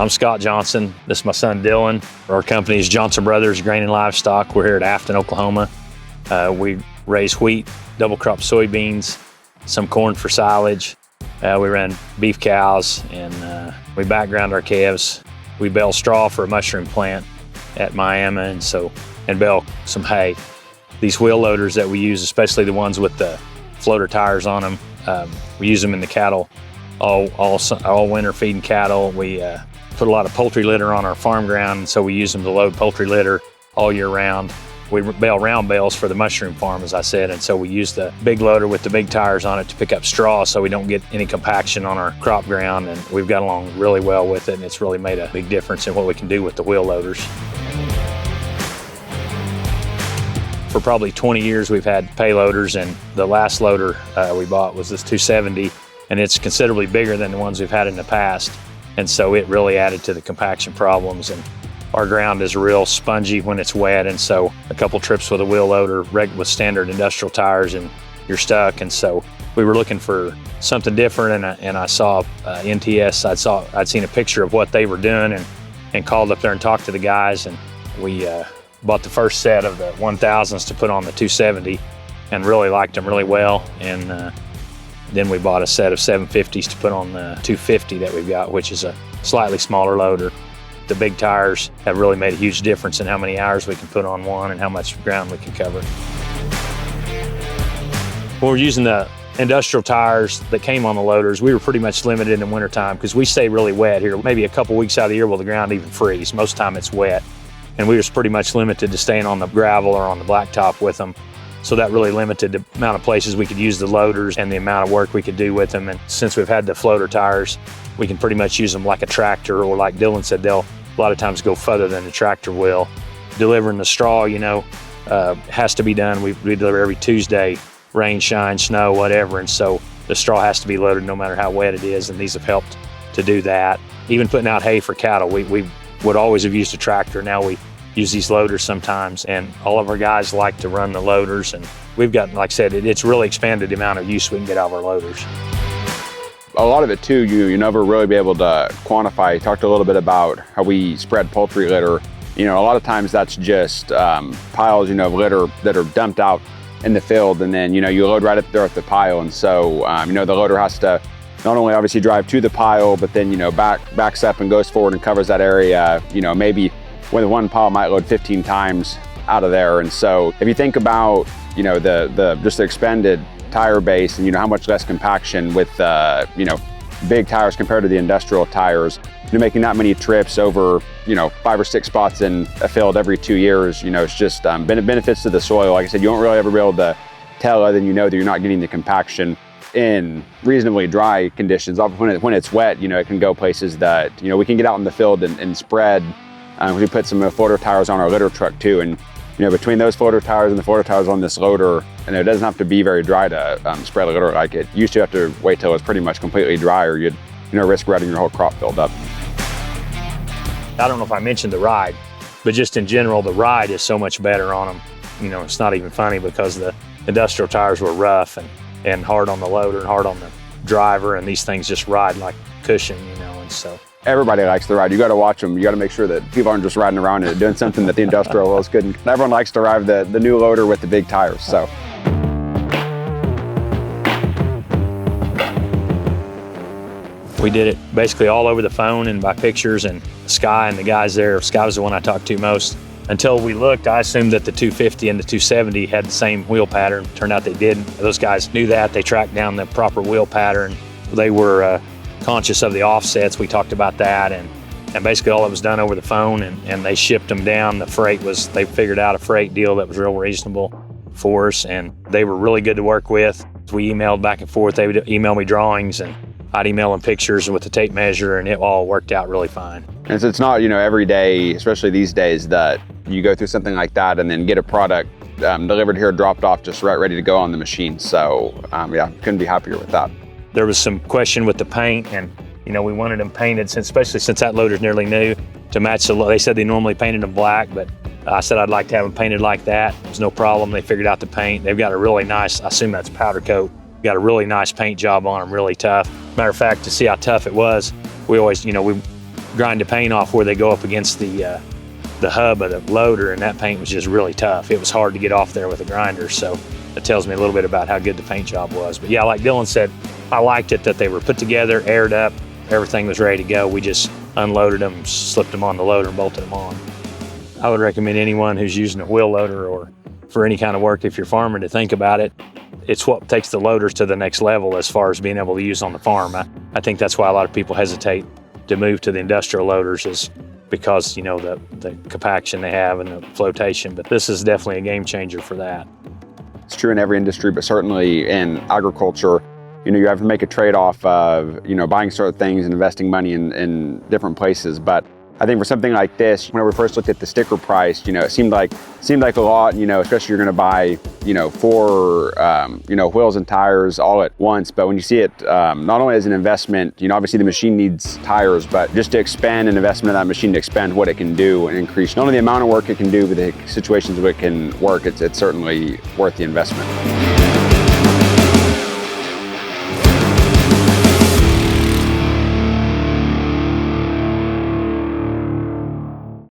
I'm Scott Johnson. This is my son Dylan. Our company is Johnson Brothers Grain and Livestock. We're here at Afton, Oklahoma. We raise wheat, double crop soybeans, some corn for silage. We run beef cows, and we background our calves. We bale straw for a mushroom plant at Miami, and bale some hay. These wheel loaders that we use, especially the ones with the floater tires on them, we use them in the cattle all winter feeding cattle. We put a lot of poultry litter on our farm ground, and so we use them to load poultry litter all year round. We bale round bales for the mushroom farm, as I said, and so we use the big loader with the big tires on it to pick up straw so we don't get any compaction on our crop ground, and we've got along really well with it, and it's really made a big difference in what we can do with the wheel loaders. For probably 20 years we've had payloaders, and the last loader we bought was this 270, and it's considerably bigger than the ones we've had in the past, and so it really added to the compaction problems. And our ground is real spongy when it's wet, and so a couple trips with a wheel loader with standard industrial tires and you're stuck. And so we were looking for something different, and I saw NTS. I'd seen a picture of what they were doing, and called up there and talked to the guys, and we bought the first set of the 1000s to put on the 270 and really liked them really well. And then we bought a set of 750s to put on the 250 that we've got, which is a slightly smaller loader. The big tires have really made a huge difference in how many hours we can put on one and how much ground we can cover. When we're using the industrial tires that came on the loaders, we were pretty much limited in the wintertime because we stay really wet here. Maybe a couple weeks out of the year will the ground even freeze. Most of the time it's wet. And we was pretty much limited to staying on the gravel or on the blacktop with them. So that really limited the amount of places we could use the loaders and the amount of work we could do with them. And since we've had the floater tires, we can pretty much use them like a tractor, or like Dylan said, they'll a lot of times go further than the tractor will. Delivering the straw, has to be done. We deliver every Tuesday, rain, shine, snow, whatever. And so the straw has to be loaded no matter how wet it is, and these have helped to do that. Even putting out hay for cattle, we would always have used a tractor. Now we use these loaders sometimes, and all of our guys like to run the loaders, and we've got, like I said, it's really expanded the amount of use we can get out of our loaders. A lot of it too, you never really be able to quantify. You talked a little bit about how we spread poultry litter. A lot of times that's just piles, of litter that are dumped out in the field, and then, you load right up there at the pile. And so, the loader has to not only obviously drive to the pile, but then, backs up and goes forward and covers that area, maybe when the one pile might load 15 times out of there. And so if you think about, just the expanded tire base and, how much less compaction with, big tires compared to the industrial tires, making that many trips over, 5 or 6 spots in a field every 2 years, it's just benefits to the soil. Like I said, you won't really ever be able to tell other than that you're not getting the compaction in reasonably dry conditions. When it's wet, it can go places that, we can get out in the field and spread. We put some floater tires on our litter truck too, and between those floater tires and the floater tires on this loader, and it doesn't have to be very dry to spread a litter like it used to. Have to wait till it's pretty much completely dry, or you'd risk rutting your whole crop filled up. I don't know if I mentioned the ride, but just in general, the ride is so much better on them. It's not even funny because the industrial tires were rough and hard on the loader and hard on the driver, and these things just ride like cushion, and so. Everybody likes the ride. You got to watch them. You got to make sure that people aren't just riding around and doing something that the industrial world couldn't. Everyone likes to ride the new loader with the big tires. So. We did it basically all over the phone and by pictures, and Sky and the guys there. Sky was the one I talked to most. Until we looked, I assumed that the 250 and the 270 had the same wheel pattern. Turned out they didn't. Those guys knew that. They tracked down the proper wheel pattern. They were conscious of the offsets. We talked about that, and basically all it was done over the phone, and they shipped them down. They figured out a freight deal that was real reasonable for us, and they were really good to work with. We emailed back and forth. They would email me drawings, and I'd email them pictures with the tape measure, and it all worked out really fine. And so it's not, every day, especially these days, that you go through something like that and then get a product delivered here, dropped off, just right ready to go on the machine. So couldn't be happier with that. There was some question with the paint, and we wanted them painted, especially since that loader's nearly new, to match the. They said they normally painted them black, but I said I'd like to have them painted like that. It was no problem. They figured out the paint. They've got a really nice, I assume that's powder coat. Got a really nice paint job on them, really tough. Matter of fact, to see how tough it was, we always, we grind the paint off where they go up against the hub of the loader, and that paint was just really tough. It was hard to get off there with a grinder, so it tells me a little bit about how good the paint job was. But yeah, like Dylan said, I liked it that they were put together, aired up, everything was ready to go. We just unloaded them, slipped them on the loader and bolted them on. I would recommend anyone who's using a wheel loader or for any kind of work, if you're farming, to think about it. It's what takes the loaders to the next level as far as being able to use on the farm. I think that's why a lot of people hesitate to move to the industrial loaders, is because, you know, the compaction they have and the flotation, but this is definitely a game changer for that. It's true in every industry, but certainly in agriculture, you know, you have to make a trade-off of, you know, buying certain things and investing money in different places. But I think for something like this, when we first looked at the sticker price, you know, it seemed like a lot, you know, especially you're going to buy, you know, 4, you know, wheels and tires all at once. But when you see it, not only as an investment, you know, obviously the machine needs tires, but just to expand an investment in that machine, to expand what it can do and increase not only the amount of work it can do, but the situations where it can work, it's certainly worth the investment.